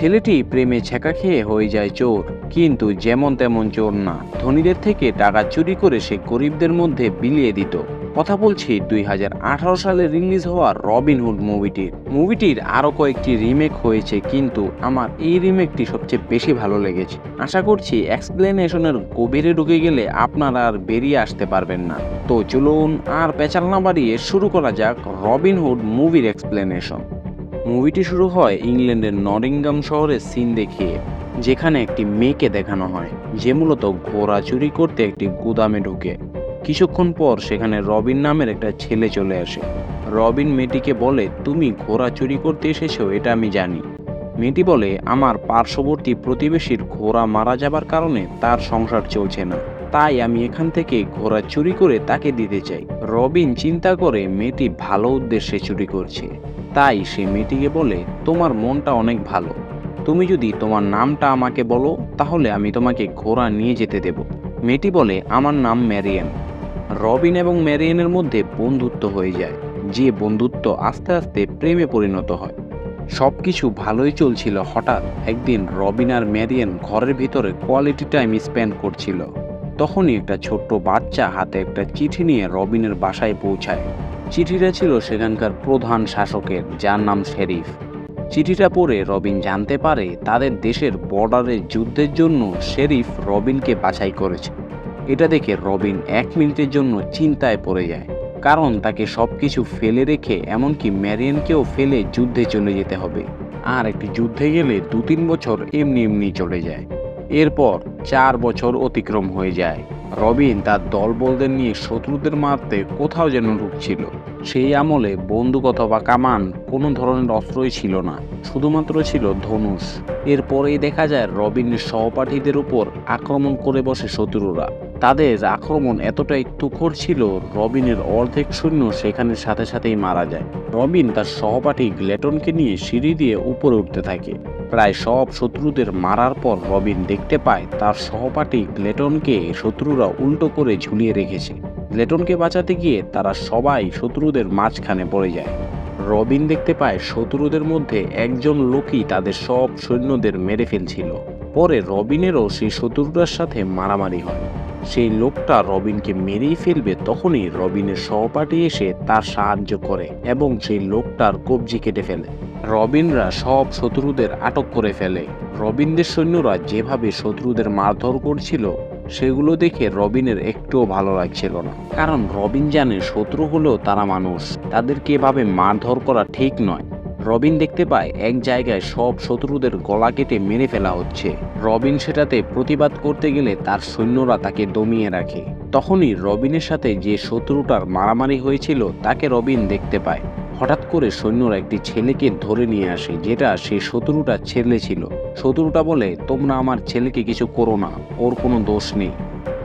ছেলেটি প্রেমে ছ্যাঁকা খেয়ে হয়ে যায় চোর, কিন্তু যেমন তেমন চোর না। ধনীদের থেকে টাকা চুরি করে সে গরিবদের মধ্যে বিলিয়ে দিত। কথা বলছি 2018 সালে রিলিজ হওয়া রবিনহুড মুভিটির আরো কয়েকটি রিমেক হয়েছে, কিন্তু আমার এই রিমেকটি সবচেয়ে বেশি ভালো লেগেছে। আশা করছি এক্সপ্লেনেশনের গভীরে ঢুকে গেলে আপনারা আর বেরিয়ে আসতে পারবেন না। তো চলুন আর পেঁচাল না বাড়িয়ে শুরু করা যাক রবিনহুড মুভির এক্সপ্লেনেশন। মুভিটি শুরু হয় ইংল্যান্ডের নটিংহাম শহরের সিন দেখিয়ে, যেখানে একটি মেয়েকে দেখানো হয় যে মূলত ঘোড়া চুরি করতে একটি গুদামে ঢুকে। কিছুক্ষণ পর সেখানে রবিন নামের একটা ছেলে চলে আসে। রবিন মেয়েটিকে বলে, তুমি ঘোড়া চুরি করতে এসেছো এটা আমি জানি। মেয়েটি বলে, আমার পার্শ্ববর্তী প্রতিবেশীর ঘোড়া মারা যাবার কারণে তার সংসার চলছে না, তাই আমি এখান থেকে ঘোড়া চুরি করে তাকে দিতে চাই। রবিন চিন্তা করে মেয়েটি ভালো উদ্দেশ্যে চুরি করছে, তাই সে মেয়েটিকে বলে, তোমার মনটা অনেক ভালো, তুমি যদি তোমার নামটা আমাকে বলো তাহলে আমি তোমাকে ঘোড়া নিয়ে যেতে দেব। মেয়েটি বলে, আমার নাম ম্যারিয়ান। রবিন এবং ম্যারিয়ানের মধ্যে বন্ধুত্ব হয়ে যায়, যে বন্ধুত্ব আস্তে আস্তে প্রেমে পরিণত হয়। সবকিছু ভালোই চলছিল। হঠাৎ একদিন রবিন আর ম্যারিয়ান ঘরের ভিতরে কোয়ালিটি টাইম স্পেন্ড করছিল। তখনই একটা ছোট্ট বাচ্চা হাতে একটা চিঠি নিয়ে রবিনের বাসায় পৌঁছায়। চিঠিটা ছিল সেখানকার প্রধান শাসকের, যার নাম শেরিফ। চিঠিটা পড়ে রবিন জানতে পারে তাদের দেশের বর্ডারের যুদ্ধের জন্য শেরিফ রবিনকে বাছাই করেছে। এটা দেখে রবিন 1 মিনিটের জন্য চিন্তায় পড়ে যায়, কারণ তাকে সবকিছু ফেলে রেখে, এমনকি ম্যারিয়ানকেও ফেলে যুদ্ধে চলে যেতে হবে। আর একটি যুদ্ধে গেলে 2-3 বছর এমনি এমনি চলে যায়। এরপর 4 বছর অতিক্রম হয়ে যায়। রবিন তার দলবলদের নিয়ে শত্রুদের মারতে কোথাও যেন ঢুকছিল। সেই আমলে বন্দুক অথবা কামান কোনো ধরনের অস্ত্রই ছিল না, শুধুমাত্র ছিল ধনুষ। এরপরেই দেখা যায় রবিনের সহপাঠীদের উপর আক্রমণ করে বসে শত্রুরা। তাদের আক্রমণ এতটাই তুখর ছিল, রবিনের অর্ধেক সৈন্য সেখানে সাথে সাথেই মারা যায়। রবিন তার সহপাঠী গ্লেটনকে নিয়ে সিঁড়ি দিয়ে উপরে উঠতে থাকে। প্রায় সব শত্রুদের মারার পর রবিন দেখতে পায় তার সহপাঠী গ্লেটনকে শত্রুরা উল্টো করে ঝুলিয়ে রেখেছে। গ্লেটনকে বাঁচাতে গিয়ে তারা সবাই শত্রুদের মাঝখানে পড়ে যায়। রবিন দেখতে পায় শত্রুদের মধ্যে একজন লোকই তাদের সব সৈন্যদের মেরে ফেলছিল। পরে রবিনেরও সেই শত্রুটার সাথে মারামারি হয়। সেই লোকটা রবিনকে মেরেই ফেলবে, তখনই রবিনের সহপাঠী এসে তার সাহায্য করে এবং সেই লোকটার কবজি কেটে ফেলে। রবিনরা সব শত্রুদের আটক করে ফেলে। রবিনদের সৈন্যরা যেভাবে শত্রুদের মারধর করছিল সেগুলো দেখে রবিনের একটুও ভালো লাগছিল না, কারণ রবিন জানে শত্রু হলেও তারা মানুষ, তাদেরকে এভাবে মারধর করা ঠিক নয়। রবিন দেখতে পায় এক জায়গায় সব শত্রুদের গলা কেটে মেরে ফেলা হচ্ছে। রবিন সেটাতে প্রতিবাদ করতে গেলে তার সৈন্যরা তাকে দমিয়ে রাখে। তখনই রবিনের সাথে যে শত্রুটার মারামারি হয়েছিল তাকে রবিন দেখতে পায়। হঠাৎ করে সৈন্যরা একটি ছেলেকে ধরে নিয়ে আসে, যেটা সেই শত্রুটার ছেলে ছিল। শত্রুটা বলে, তোমরা আমার ছেলেকে কিছু করো না, ওর কোনো দোষ নেই।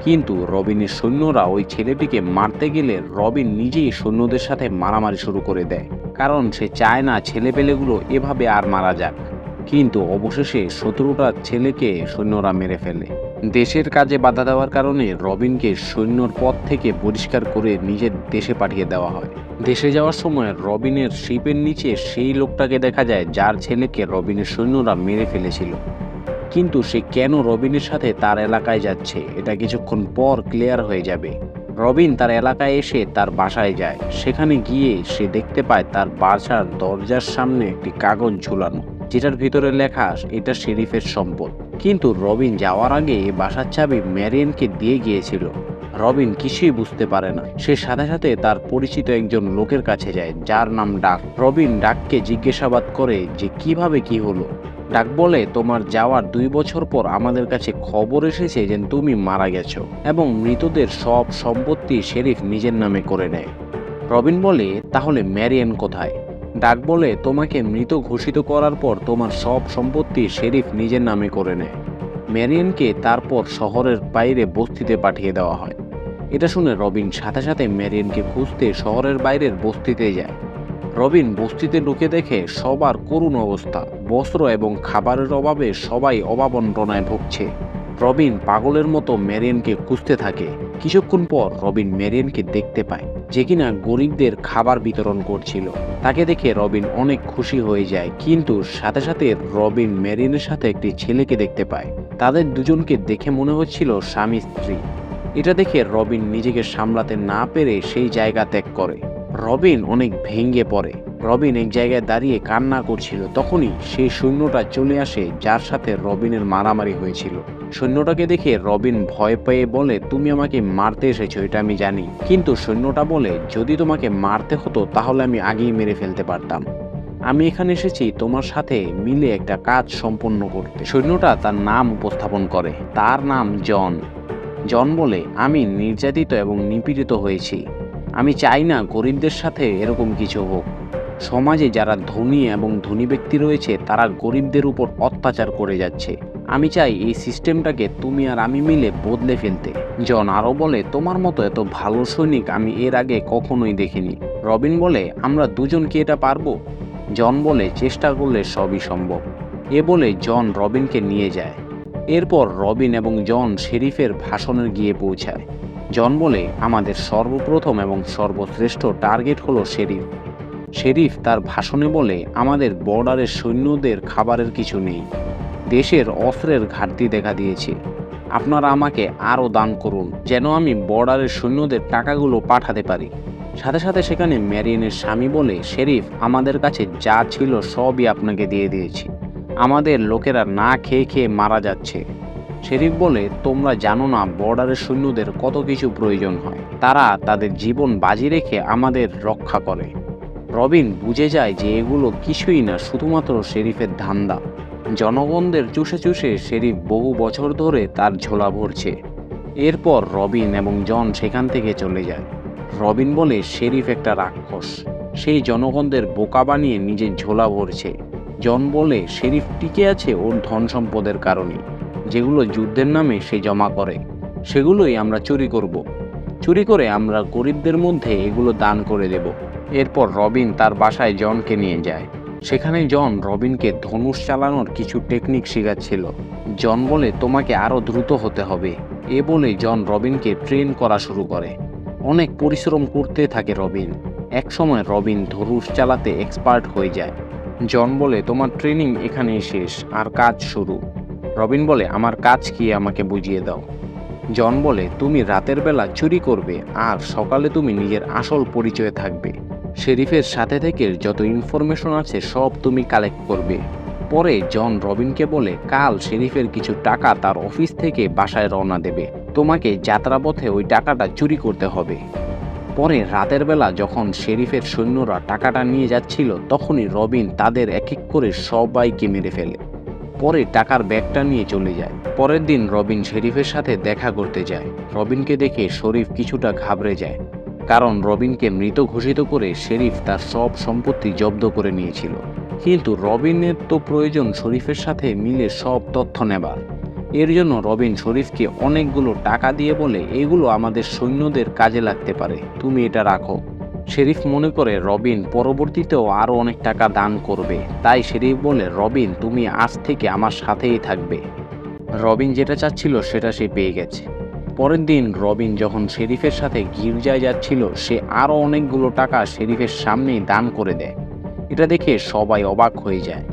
কিন্তু রবিনের সৈন্যরা ওই ছেলেটিকে মারতে গেলে রবিন নিজেই সৈন্যদের সাথে মারামারি শুরু করে দেয়, কারণ সে চায় না ছেলেপেলেগুলো এভাবে আর মারা যাক। কিন্তু অবশেষে শত্রুটার ছেলেকে সৈন্যরা মেরে ফেলে। দেশের কাজে বাধা দেওয়ার কারণে রবিনকে সৈন্যর পদ থেকে বহিষ্কার করে নিজের দেশে পাঠিয়ে দেওয়া হয়। দেশে যাওয়ার সময় রবিনের শিপের নিচে সেই লোকটাকে দেখা যায় যার ছেলেকে রবিনের সৈন্যরা মেরে ফেলেছিল। কিন্তু সে কেন রবিনের সাথে তার এলাকায় যাচ্ছে এটা কিছুক্ষণ পর ক্লিয়ার হয়ে যাবে। রবিন তার এলাকায় এসে তার বাসায় যায়। সেখানে গিয়ে সে দেখতে পায় তার বাসার দরজার সামনে একটি কাগজ ঝুলানো, যেটার ভিতরে লেখা এটা শেরিফের সম্পদ। কিন্তু রবিন যাওয়ার আগে বাসার চাবি ম্যারিয়ানকে দিয়ে গিয়েছিল। রবিন কিছুই বুঝতে পারে না। সে সাথে সাথে তার পরিচিত একজন লোকের কাছে যায়, যার নাম ডাক। রবিন ডাককে জিজ্ঞাসাবাদ করে যে কিভাবে কি হলো। ডাক বলে, তোমার যাওয়ার 2 বছর পর আমাদের কাছে খবর এসেছে যে তুমি মারা গেছো এবং মৃতদের সব সম্পত্তি শেরিফ নিজের নামে করে নেয়। রবিন বলে, তাহলে ম্যারিয়ান কোথায়? ডাক বলে, তোমাকে মৃত ঘোষিত করার পর তোমার সব সম্পত্তি শেরিফ নিজের নামে করে নেয়। ম্যারিয়ানকে তারপর শহরের বাইরে বস্তিতে পাঠিয়ে দেওয়া হয়। এটা শুনে রবিন সাথে সাথে ম্যারিয়ানকে খুঁজতে শহরের বাইরের বস্তিতে যায়। রবিন বস্তিতে ঢুকে দেখে সবার করুণ অবস্থা। বস্ত্র এবং খাবারের অভাবে সবাই অভাবন্টনায় ভুগছে। রবিন পাগলের মতো ম্যারিয়ানকে খুঁজতে থাকে। কিছুক্ষণ পর রবিন ম্যারিয়ানকে দেখতে পায়, যে কিনা গরিবদের খাবার বিতরণ করছিল। তাকে দেখে রবিন অনেক খুশি হয়ে যায়, কিন্তু সাথে সাথে রবিন ম্যারিয়ানের সাথে একটি ছেলেকে দেখতে পায়। তাদের দুজনকে দেখে মনে হচ্ছিল স্বামী স্ত্রী। এটা দেখে রবিন নিজেকে সামলাতে না পেরে সেই জায়গা ত্যাগ করে। রবিন অনেক ভেঙে পড়ে। রবিন এক জায়গায় দাঁড়িয়ে কান্না করছিল। তখনই সেই সৈন্যটা চলে আসে যার সাথে রবিনের মারামারি হয়েছিল। সৈন্যটাকে দেখে রবিন ভয় পেয়ে বলে, তুমি আমাকে মারতে এসেছো এটা আমি জানি, কিন্তু সৈন্যটা বলে, যদি তোমাকে মারতে হতো তাহলে আমি আগেই মেরে ফেলতে পারতাম। আমি এখানে এসেছি তোমার সাথে মিলে একটা কাজ সম্পন্ন করতে। সৈন্যটা তার নাম উপস্থাপন করে। তার নাম জন। জন বলে, আমি নির্যাতিত এবং নিপীড়িত হয়েছি। আমি চাই না গরিবদের সাথে এরকম কিছু হোক। সমাজে যারা ধনী এবং ধনী ব্যক্তি রয়েছে তারা গরিবদের উপর অত্যাচার করে যাচ্ছে। আমি চাই এই সিস্টেমটাকে তুমি আর আমি মিলে বদলে ফেলতে। জন আরও বলে, তোমার মতো এত ভালো সৈনিক আমি এর আগে কখনোই দেখিনি। রবিন বলে, আমরা দুজন কি এটা পারবো? জন বলে, চেষ্টা করলে সবই সম্ভব। এ বলে জন রবিনকে নিয়ে যায়। এরপর রবিন এবং জন শেরিফের ভাষণে গিয়ে পৌঁছায়। জন বলে, আমাদের সর্বপ্রথম এবং সর্বশ্রেষ্ঠ টার্গেট হলো শেরিফ। শেরিফ তার ভাষণে বলে, আমাদের বর্ডারের সৈন্যদের খাবারের কিছু নেই। দেশের অস্ত্রের ঘাটতি দেখা দিয়েছে। আপনারা আমাকে আরও দান করুন যেন আমি বর্ডারের সৈন্যদের টাকাগুলো পাঠাতে পারি। সাথে সাথে সেখানে ম্যারিয়ানের স্বামী বলে, শেরিফ আমাদের কাছে যা ছিল সবই আপনাকে দিয়ে দিয়েছি। আমাদের লোকেরা না খেয়ে খেয়ে মারা যাচ্ছে। শেরিফ বলে, তোমরা জানো না বর্ডারের সৈন্যদের কত কিছু প্রয়োজন হয়। তারা তাদের জীবন বাজি রেখে আমাদের রক্ষা করে। রবিন বুঝে যায় যে এগুলো কিছুই না, শুধুমাত্র শেরিফের ধান্দা। জনগণদের চুষে চুষে শেরিফ বহু বছর ধরে তার ঝোলা ভরছে। এরপর রবিন এবং জন সেখান থেকে চলে যায়। রবিন বলে, শেরিফ একটা রাক্ষস। সেই জনগণদের বোকা বানিয়ে নিজের ঝোলা ভরছে। জন বলে, শেরিফ টিকে আছে ওর ধন সম্পদের কারণে, যেগুলো যুদ্ধের নামে সে জমা করে। সেগুলোই আমরা চুরি করব। চুরি করে আমরা গরিবদের মধ্যে এগুলো দান করে দেব। এরপর রবিন তার বাসায় জনকে নিয়ে যায়। সেখানে জন রবিনকে ধনুষ চালানোর কিছু টেকনিক শেখাচ্ছিল। জন বলে, তোমাকে আরও দ্রুত হতে হবে। এ বলে জন রবিনকে ট্রেন করা শুরু করে। অনেক পরিশ্রম করতে থাকে রবিন। একসময় রবিন ধনুষ চালাতে এক্সপার্ট হয়ে যায়। জন বলে, তোমার ট্রেনিং এখানেই শেষ, আর কাজ শুরু। রবিন বলে, আমার কাজ কি আমাকে বুঝিয়ে দাও। জন বলে, তুমি রাতের বেলা চুরি করবে আর সকালে তুমি নিজের আসল পরিচয়ে থাকবে। শেরিফের সাথে থেকে যত ইনফরমেশন আছে সব তুমি কালেক্ট করবে। পরে জন রবিনকে বলে, কাল শেরিফের কিছু টাকা তার অফিস থেকে বাসায় রওনা দেবে। তোমাকে যাত্রাপথে ওই টাকাটা চুরি করতে হবে। পরে রাতের বেলা যখন শেরিফের সৈন্যরা টাকাটা নিয়ে যাচ্ছিল, তখনই রবিন তাদের এক এক করে সবাইকে মেরে ফেলে। পরে টাকার ব্যাগটা নিয়ে চলে যায়। পরের দিন রবিন শেরিফের সাথে দেখা করতে যায়। রবিনকে দেখে শরীফ কিছুটা ঘাবড়ে যায়, কারণ রবিনকে মৃত ঘোষিত করে শেরিফ তার সব সম্পত্তি জব্দ করে নিয়েছিল। কিন্তু রবিনের তো প্রয়োজন শরীফের সাথে মিলে সব তথ্য নেবার। এর জন্য রবিন শরীফকে অনেকগুলো টাকা দিয়ে বলে, এগুলো আমাদের সৈন্যদের কাজে লাগতে পারে, তুমি এটা রাখো। শেরিফ মনে করে রবিন পরবর্তীতেও আরও অনেক টাকা দান করবে, তাই শেরিফ বলে, রবিন তুমি আজ থেকে আমার সাথেই থাকবে। রবিন যেটা চাচ্ছিল সেটা সে পেয়ে গেছে। পরের দিন রবিন যখন শেরিফের সাথে গির্জায় যাচ্ছিল, সে আরও অনেকগুলো টাকা শেরিফের সামনেই দান করে দেয়। এটা দেখে সবাই অবাক হয়ে যায়।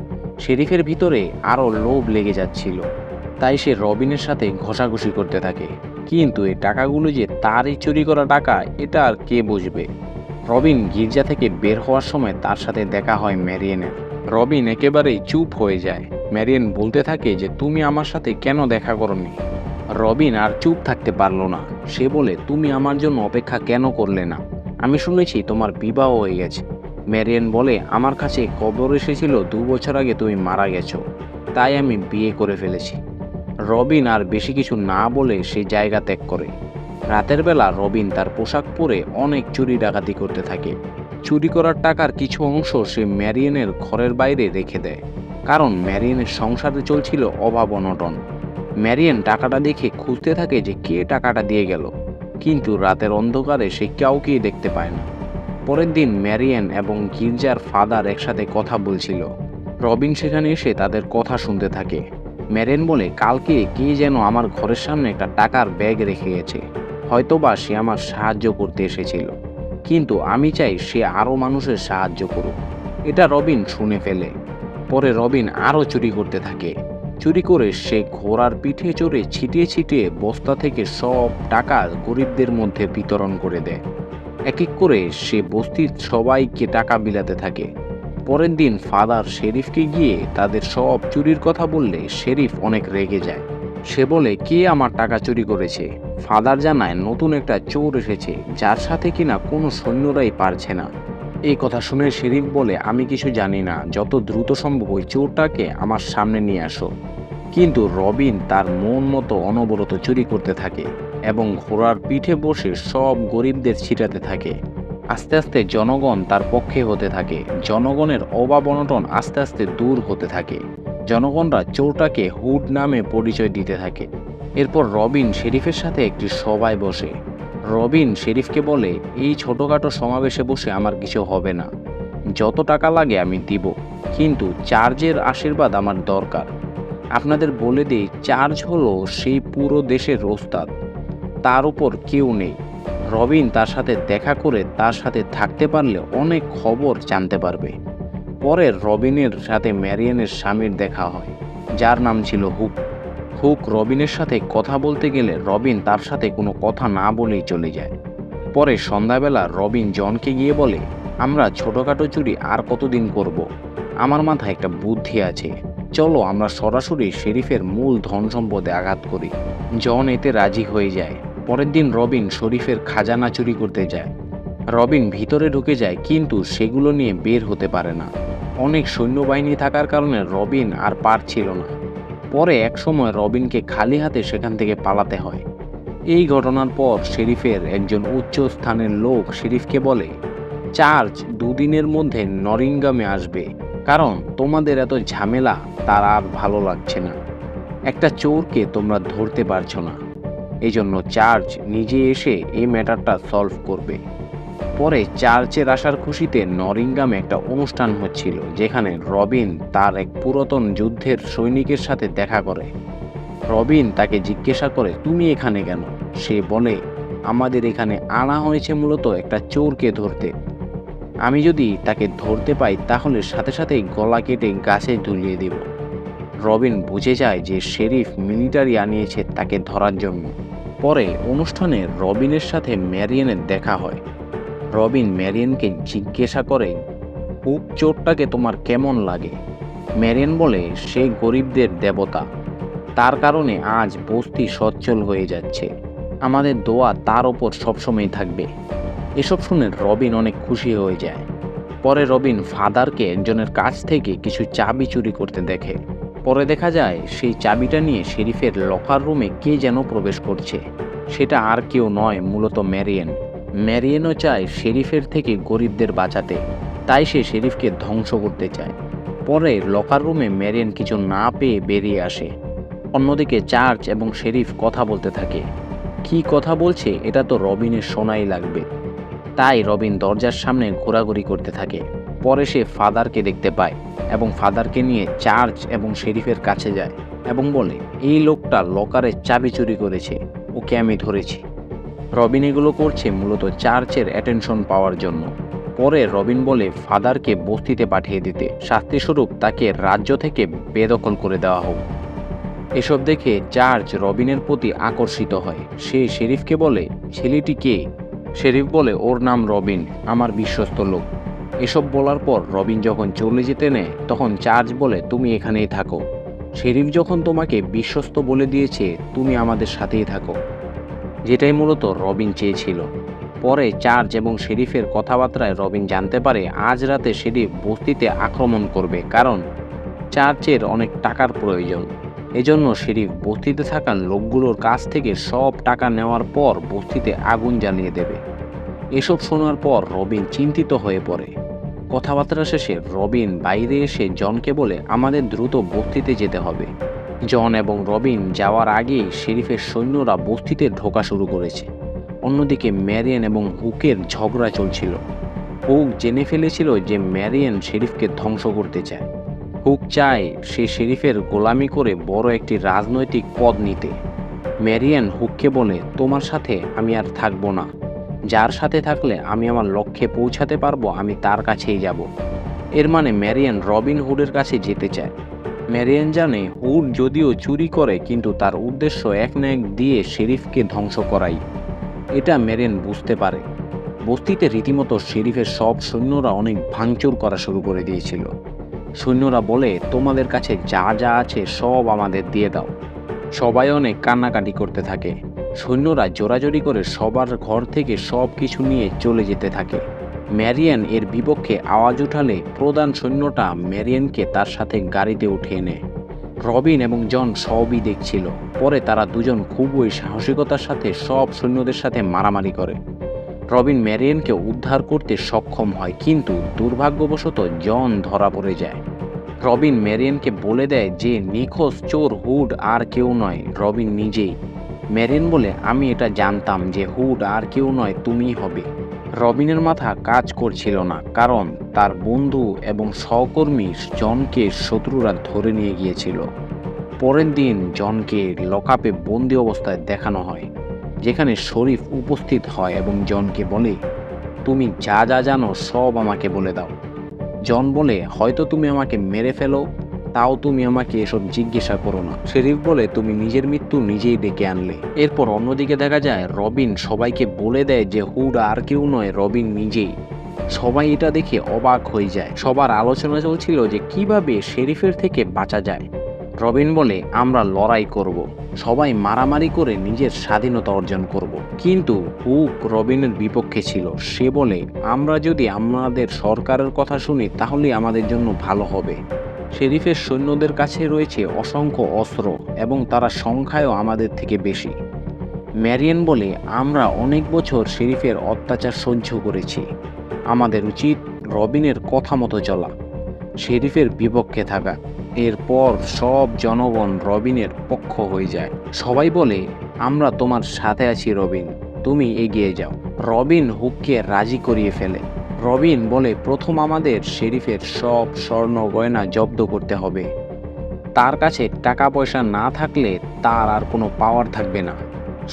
শেরিফের ভিতরে আরও লোভ লেগে যাচ্ছিল, তাই সে রবিনের সাথে ঘষাঘষি করতে থাকে। কিন্তু এই টাকাগুলো যে তারই চুরি করা টাকা, এটা আর কে বুঝবে। রবিন গির্জা থেকে বের হওয়ার সময় তার সাথে দেখা হয় ম্যারিয়ানের। রবিন একেবারেই চুপ হয়ে যায়। ম্যারিয়ান বলতে থাকে যে, তুমি আমার সাথে কেন দেখা করনি? রবিন আর চুপ থাকতে পারল না। সে বলে, তুমি আমার জন্য অপেক্ষা কেন করলে না? আমি শুনেছি তোমার বিবাহ হয়ে গেছে। ম্যারিয়ান বলে, আমার কাছে খবর এসেছিল 2 বছর আগে তুমি মারা গেছো, তাই আমি বিয়ে করে ফেলেছি। রবিন আর বেশি কিছু না বলে সে জায়গা ত্যাগ করে। রাতের বেলা রবিন তার পোশাক পরে অনেক চুরি ডাকাতি করতে থাকে। চুরি করার টাকার কিছু অংশ সে ম্যারিয়ানের ঘরের বাইরে রেখে দেয়, কারণ ম্যারিয়ানের সংসারে চলছিল অভাব অনটন। ম্যারিয়ান টাকাটা দেখে খুঁজতে থাকে যে কে টাকাটা দিয়ে গেল, কিন্তু রাতের অন্ধকারে সে কাউকেই দেখতে পায় না। পরের দিন ম্যারিয়ান এবং গির্জার ফাদার একসাথে কথা বলছিল। রবিন সেখানে এসে তাদের কথা শুনতে থাকে। ম্যারিয়ান বলে, কালকে কে যেন আমার ঘরের সামনে একটা টাকার ব্যাগ রেখে গেছে। হয়তোবা সে আমার সাহায্য করতে এসেছিল, কিন্তু আমি চাই সে আরও মানুষের সাহায্য করুক। এটা রবিন শুনে ফেলে। পরে রবিন আরও চুরি করতে থাকে। চুরি করে সে ঘোড়ার পিঠে চড়ে ছিটিয়ে ছিটিয়ে বস্তা থেকে সব টাকা গরিবদের মধ্যে বিতরণ করে দেয়। এক এক করে সে বস্তির সবাইকে টাকা বিলাতে থাকে। পরের দিন ফাদার শেরিফকে গিয়ে তাদের সব চুরির কথা বললে শেরিফ অনেক রেগে যায়। সে বলে, কে আমার টাকা চুরি করেছে? ফাদার জানায়, নতুন একটা চোর এসেছে, যার সাথে কিনা কোনো সৈন্যরাই পারছে না। এই কথা শুনে শেরিফ বলে, আমি কিছু জানি না, যত দ্রুত সম্ভব ওই চোরটাকে আমার সামনে নিয়ে আসো। কিন্তু রবিন তার মন মতো অনবরত চুরি করতে থাকে এবং ঘোড়ার পিঠে বসে সব গরিবদের ছিটাতে থাকে। আস্তে আস্তে জনগণ তার পক্ষে হতে থাকে। জনগণের অভাব অনটন আস্তে আস্তে দূর হতে থাকে। জনগণরা চোরটাকে হুড নামে পরিচয় দিতে থাকে। এরপর রবিন শেরিফের সাথে একটি সভায় বসে। রবিন শেরিফকে বলে, এই ছোটখাটো সমাবেশে বসে আমার কিছু হবে না। যত টাকা লাগে আমি দিব, কিন্তু চার্জের আশীর্বাদ আমার দরকার। আপনাদের বলে দিই, চার্জ হলো সেই পুরো দেশের ওস্তাদ, তার উপর কেউ নেই। রবিন তার সাথে দেখা করে তার সাথে থাকতে পারলে অনেক খবর জানতে পারবে। পরে রবিনের সাথে ম্যারিয়ানের স্বামীর দেখা হয়, যার নাম ছিল হুক। হুক রবিনের সাথে কথা বলতে গেলে রবিন তার সাথে কোনো কথা না বলেই চলে যায়। পরে সন্ধ্যাবেলা রবিন জনকে গিয়ে বলে, আমরা ছোটখাটো চুরি আর কতদিন করব? আমার মাথায় একটা বুদ্ধি আছে, চলো আমরা সরাসরি শেরিফের মূল ধন সম্পদে আঘাত করি। জন এতে রাজি হয়ে যায়। পরের দিন রবিন শরীফের খাজানা চুরি করতে যায়। রবিন ভিতরে ঢুকে যায়, কিন্তু সেগুলো নিয়ে বের হতে পারে না। অনেক সৈন্যবাহিনী থাকার কারণে রবিন আর পারছিল না। পরে একসময় রবিনকে খালি হাতে সেখান থেকে পালাতে হয়। এই ঘটনার পর শেরিফের একজন উচ্চ স্থানের লোক শেরিফকে বলে, চার্জ দুদিনের মধ্যে নরিংগামে আসবে, কারণ তোমাদের এত ঝামেলা তার আর ভালো লাগছে না। একটা চোরকে তোমরা ধরতে পারছো না, এই জন্য চার্জ নিজে এসে এই ম্যাটারটা সলভ করবে। পরে চার্চের আসার খুশিতে নরিংগামে একটা অনুষ্ঠান হচ্ছিল, যেখানে রবিন তার এক পুরাতন যুদ্ধের সৈনিকের সাথে দেখা করে। রবিন তাকে জিজ্ঞাসা করে, তুমি এখানে কেন? সে বলে, আমাদের এখানে আনা হয়েছে মূলত একটা চোরকে ধরতে। আমি যদি তাকে ধরতে পাই তাহলে সাথে সাথেই গলা কেটে গাছে ঝুলিয়ে দেব। রবিন বুঝে যায় যে শেরিফ মিলিটারি আনিয়েছে তাকে ধরার জন্য। পরে অনুষ্ঠানে রবিনের সাথে ম্যারিয়ানের দেখা হয়। রবিন ম্যারিয়ানকে জিজ্ঞাসা করে, হুক চোরটাকে তোমার কেমন লাগে? ম্যারিয়ান বলে, সে গরিবদের দেবতা, তার কারণে আজ বস্তি সচ্ছল হয়ে যাচ্ছে। আমাদের দোয়া তার ওপর সবসময় থাকবে। এসব শুনে রবিন অনেক খুশি হয়ে যায়। পরে রবিন ফাদারকে একজনের কাছ থেকে কিছু চাবি চুরি করতে দেখে। পরে দেখা যায় সেই চাবিটা নিয়ে শেরিফের লকার রুমে কে যেন প্রবেশ করছে। সেটা আর কেউ নয়, মূলত ম্যারিয়ান। ম্যারিয়ানও চায় শেরিফের থেকে গরিবদের বাঁচাতে, তাই সে শেরিফকে ধ্বংস করতে চায়। পরে লকার রুমে ম্যারিয়ান কিছু না পেয়ে বেরিয়ে আসে। অন্যদিকে চার্চ এবং শেরিফ কথা বলতে থাকে। কি কথা বলছে এটা তো রবিনের শোনাই লাগবে, তাই রবিন দরজার সামনে ঘোরাঘুরি করতে থাকে। পরে সে ফাদারকে দেখতে পায় এবং ফাদারকে নিয়ে চার্চ এবং শেরিফের কাছে যায় এবং বলে, এই লোকটা লকারের চাবি চুরি করেছে, ওকে আমি ধরেছি। রবিন এগুলো করছে মূলত চার্চের অ্যাটেনশন পাওয়ার জন্য। পরে রবিন বলে ফাদারকে বস্তিতে পাঠিয়ে দিতে, শাস্তিস্বরূপ তাকে রাজ্য থেকে বেদখল করে দেওয়া হোক। এসব দেখে চার্চ রবিনের প্রতি আকর্ষিত হয়। সে শেরিফকে বলে, ছেলেটি কে? শেরিফ বলে, ওর নাম রবিন, আমার বিশ্বস্ত লোক। এসব বলার পর রবিন যখন চলে যেতে নেয় তখন চার্চ বলে, তুমি এখানেই থাকো। শেরিফ যখন তোমাকে বিশ্বস্ত বলে দিয়েছে, তুমি আমাদের সাথেই থাকো, যেটাই মূলত রবিন চেয়েছিল। পরে চার্চ এবং শেরিফের কথাবার্তায় রবিন জানতে পারে আজ রাতে শেরিফ বস্তিতে আক্রমণ করবে, কারণ চার্চের অনেক টাকার প্রয়োজন। এজন্য শেরিফ বস্তিতে থাকা লোকগুলোর কাছ থেকে সব টাকা নেওয়ার পর বস্তিতে আগুন জ্বালিয়ে দেবে। এসব শোনার পর রবিন চিন্তিত হয়ে পড়ে। কথাবার্তা শেষে রবিন বাইরে এসে জনকে বলে, আমাদের দ্রুত বস্তিতে যেতে হবে। জন এবং রবিন যাওয়ার আগেই শেরিফের সৈন্যরা বস্তিতে ঢোকা শুরু করেছে। অন্যদিকে ম্যারিয়ান এবং হুকের ঝগড়া চলছিল। হুক জেনে ফেলেছিল যে ম্যারিয়ান শেরিফকে ধ্বংস করতে চায়। হুক চায় সে শেরিফের গোলামি করে বড় একটি রাজনৈতিক পদ নিতে। ম্যারিয়ান হুককে বলে, তোমার সাথে আমি আর থাকবো না। যার সাথে থাকলে আমি আমার লক্ষ্যে পৌঁছাতে পারবো, আমি তার কাছেই যাব। এর মানে ম্যারিয়ান রবিন হুডের কাছে যেতে চায়। ম্যারিয়ান জানে হুড যদিও চুরি করে, কিন্তু তার উদ্দেশ্য এক না এক দিয়ে শেরিফকে ধ্বংস করাই। এটা ম্যারিয়ান বুঝতে পারে। বস্তিতে রীতিমতো শেরিফের সব সৈন্যরা অনেক ভাঙচুর করা শুরু করে দিয়েছিল। সৈন্যরা বলে, তোমাদের কাছে যা যা আছে সব আমাদের দিয়ে দাও। সবাই অনেক কান্নাকাটি করতে থাকে। সৈন্যরা জোরাজোরি করে সবার ঘর থেকে সব কিছু নিয়ে চলে যেতে থাকে। ম্যারিয়ান এর বিপক্ষে আওয়াজ উঠালে প্রধান সৈন্যটা ম্যারিয়ানকে তার সাথে গাড়িতে উঠিয়ে নেয়। রবিন এবং জন সবই দেখছিল। পরে তারা দুজন খুবই সাহসিকতার সাথে সব সৈন্যদের সাথে মারামারি করে। রবিন ম্যারিয়ানকে উদ্ধার করতে সক্ষম হয়, কিন্তু দুর্ভাগ্যবশত জন ধরা পড়ে যায়। রবিন ম্যারিয়ানকে বলে দেয় যে নিখোঁজ চোর হুড আর কেউ নয়, রবিন নিজেই। ম্যারিয়ান বলে, আমি এটা জানতাম যে হুড আর কেউ নয়, তুমিই হবে। রবিনের মাথা কাজ করছিল না, কারণ তার বন্ধু এবং সহকর্মী জনকে শত্রুরা ধরে নিয়ে গিয়েছিল। পরের দিন জনকে লকআপে বন্দি অবস্থায় দেখানো হয়, যেখানে শরীফ উপস্থিত হয় এবং জনকে বলে, তুমি যা যা জানো সব আমাকে বলে দাও। জন বলে, হয়তো তুমি আমাকে মেরে ফেলো, তাও তুমি আমাকে এসব জিজ্ঞাসা করো না। শেরিফ বলে, তুমি নিজের মৃত্যু নিজেই ডেকে আনলে। এরপর অন্যদিকে দেখা যায় রবিন সবাইকে বলে দেয় যে হুড আর কেউ নয়, রবিন নিজেই। সবাই এটা দেখে অবাক হয়ে যায়। সবার আলোচনা চলছিল যে কিভাবে শেরিফের থেকে বাঁচা যায়। রবিন বলে, আমরা লড়াই করব, সবাই মারামারি করে নিজের স্বাধীনতা অর্জন করব। কিন্তু হুক রবিনের বিপক্ষে ছিল। সে বলে, আমরা যদি আমাদের সরকারের কথা শুনি তাহলে আমাদের জন্য ভালো হবে। শেরিফের সৈন্যদের কাছে রয়েছে অসংখ্য অস্ত্র এবং তারা সংখ্যায়ও আমাদের থেকে বেশি। ম্যারিয়ান বলে, আমরা অনেক বছর শেরিফের অত্যাচার সহ্য করেছি, আমাদের উচিত রবিনের কথা মতো চলা, শেরিফের বিপক্ষে থাকা। এরপর সব জনগণ রবিনের পক্ষ হয়ে যায়। সবাই বলে, আমরা তোমার সাথে আছি রবিন, তুমি এগিয়ে যাও। রবিন হুককে রাজি করিয়ে ফেলে। রবিন বলে, প্রথম আমাদের শেরিফের সব স্বর্ণ গয়না জব্দ করতে হবে। তার কাছে টাকা পয়সা না থাকলে তার আর কোনো পাওয়ার থাকবে না।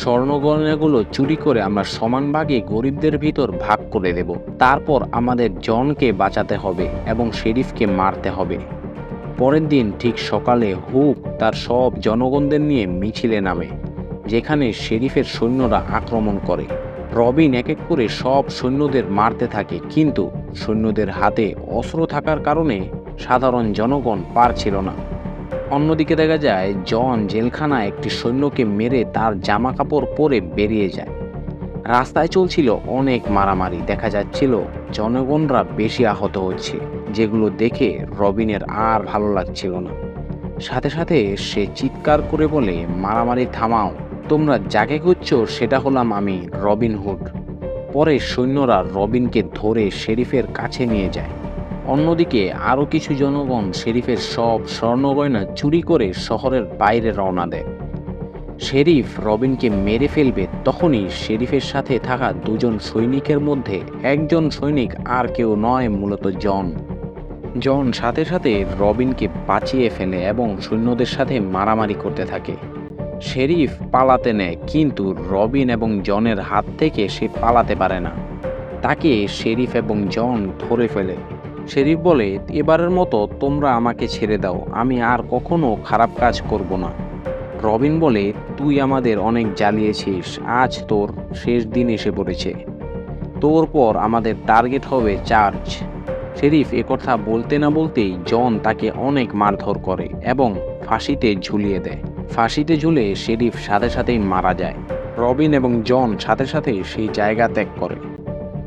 স্বর্ণ গয়নাগুলো চুরি করে আমরা সমান ভাগে গরিবদের ভিতর ভাগ করে দেব। তারপর আমাদের জনকে বাঁচাতে হবে এবং শেরিফকে মারতে হবে। পরের দিন ঠিক সকালে হুক তার সব জনগণদের নিয়ে মিছিলে নামে, যেখানে শেরিফের সৈন্যরা আক্রমণ করে। রবিন এক এক করে সব সৈন্যদের মারতে থাকে, কিন্তু সৈন্যদের হাতে অস্ত্র থাকার কারণে সাধারণ জনগণ পারছিল না। অন্যদিকে দেখা যায় জন জেলখানায় একটি সৈন্যকে মেরে তার জামা কাপড় পরে বেরিয়ে যায়। রাস্তায় চলছিল অনেক মারামারি, দেখা যাচ্ছিল জনগণরা বেশি আহত হচ্ছে, যেগুলো দেখে রবিনের আর ভালো লাগছিল না। সাথে সাথে সে চিৎকার করে বলে, মারামারি থামাও, তোমরা যাকে খুঁজছো সেটা হলাম আমি, রবিন হুড। পরে সৈন্যরা রবিনকে ধরে শেরিফের কাছে নিয়ে যায়। অন্যদিকে আরও কিছু জনগণ শেরিফের সব স্বর্ণগয়না চুরি করে শহরের বাইরে রওনা দেয়। শেরিফ রবিনকে মেরে ফেলবে, তখনই শেরিফের সাথে থাকা দুজন সৈনিকের মধ্যে একজন সৈনিক আর কেউ নয়, মূলত জন। জন সাথে সাথে রবিনকে বাঁচিয়ে ফেলে এবং সৈন্যদের সাথে মারামারি করতে থাকে। শেরিফ পালাতে নেয়, কিন্তু রবিন এবং জনের হাত থেকে সে পালাতে পারে না। তাকে শেরিফ এবং জন ধরে ফেলে। শেরিফ বলে, এবারের মতো তোমরা আমাকে ছেড়ে দাও, আমি আর কখনো খারাপ কাজ করব না। রবিন বলে, তুই আমাদের অনেক জ্বালিয়েছিস, আজ তোর শেষ দিন এসে পড়েছে, তোর পর আমাদের টার্গেট হবে চার্চ। শেরিফ একথা বলতে না বলতেই জন তাকে অনেক মারধর করে এবং ফাঁসিতে ঝুলিয়ে দেয়। ফাঁসিতে ঝুলে শেরিফ সাথে সাথেই মারা যায়। রবিন এবং জন সাথে সাথে সেই জায়গা ত্যাগ করে।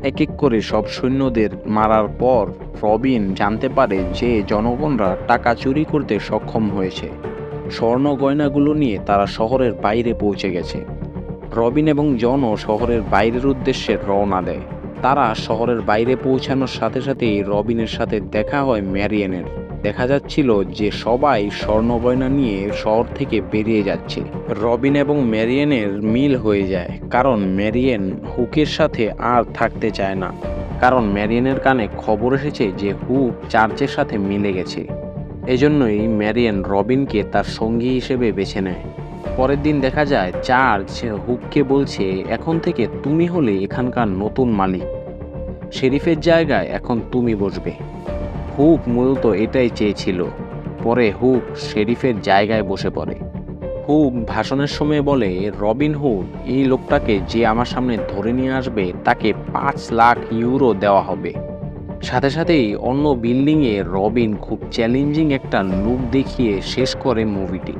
এক এক করে সব সৈন্যদের মারার পর রবিন জানতে পারে যে জনগণরা টাকা চুরি করতে সক্ষম হয়েছে। স্বর্ণ গয়নাগুলো নিয়ে তারা শহরের বাইরে পৌঁছে গেছে। রবিন এবং জনও শহরের বাইরের উদ্দেশ্যে রওনা দেয়। তারা শহরের বাইরে পৌঁছানোর সাথে সাথেই রবিনের সাথে দেখা হয় ম্যারিয়ানের। দেখা যাচ্ছিল যে সবাই স্বর্ণ গয়না নিয়ে শহর থেকে বেরিয়ে যাচ্ছে। রবিন এবং ম্যারিয়ানের মিল হয়ে যায়, কারণ ম্যারিয়ান হুকের সাথে আর থাকতে চায় না, কারণ ম্যারিয়ানের কানে খবর এসেছে যে হুক চার্চের সাথে মিলে গেছে। এজন্যই ম্যারিয়ান রবিনকে তার সঙ্গী হিসেবে বেছে নেয়। পরের দিন দেখা যায় চার্চ হুককে বলছে, এখন থেকে তুমি হলে এখানকার নতুন মালিক, শেরিফের জায়গায় এখন তুমি বসবে। হুক মূলত এটাই চেয়েছিল। পরে হুক শেরিফের জায়গায় বসে পড়ে। হুক ভাষণের সময় বলে, রবিন হুড, এই লোকটাকে যে আমার সামনে ধরে নিয়ে আসবে তাকে 5 লাখ ইউরো দেওয়া হবে। সাথে সাথেই অন্য বিল্ডিংয়ে রবিন খুব চ্যালেঞ্জিং একটা লুক দেখিয়ে শেষ করে মুভিটি।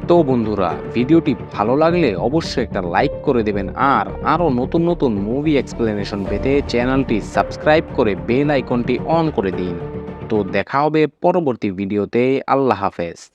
তো বন্ধুরা, ভিডিওটি ভালো লাগলে অবশ্যই একটা লাইক করে দেবেন, আর আরও নতুন নতুন মুভি এক্সপ্লেনেশন পেতে চ্যানেলটি সাবস্ক্রাইব করে বেল আইকনটি অন করে দিন। তো দেখা হবে পরবর্তী ভিডিওতে। আল্লাহ হাফেজ।